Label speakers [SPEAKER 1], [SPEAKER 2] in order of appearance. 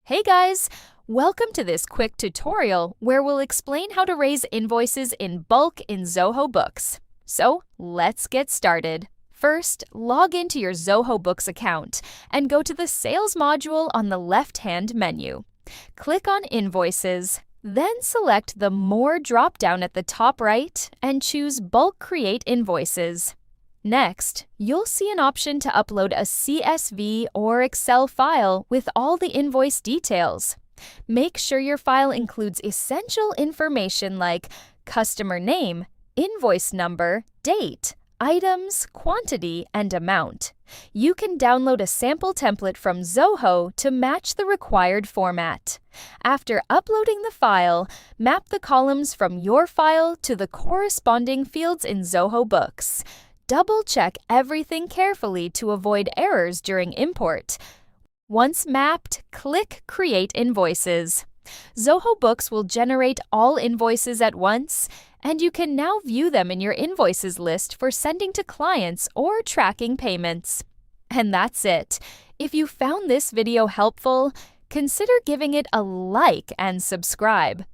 [SPEAKER 1] Hey guys! Welcome to this quick tutorial where we'll explain how to raise invoices in bulk in Zoho Books. So let's get started. First, log into your Zoho Books account and go to the Sales module on the left-hand menu. Click on Invoices, then select the More drop-down at the top right and choose Bulk Create Invoices. Next, you'll see an option to upload a CSV or Excel file with all the invoice details. Make sure your file includes essential information like customer name, invoice number, date, items, quantity, and amount. You can download a sample template from Zoho to match the required format. After uploading the file, map the columns from your file to the corresponding fields in Zoho Books. Double-check everything carefully to avoid errors during import. Once mapped, click Create Invoices. Zoho Books will generate all invoices at once, and you can now view them in your invoices list for sending to clients or tracking payments. And that's it. If you found this video helpful, consider giving it a like and subscribe.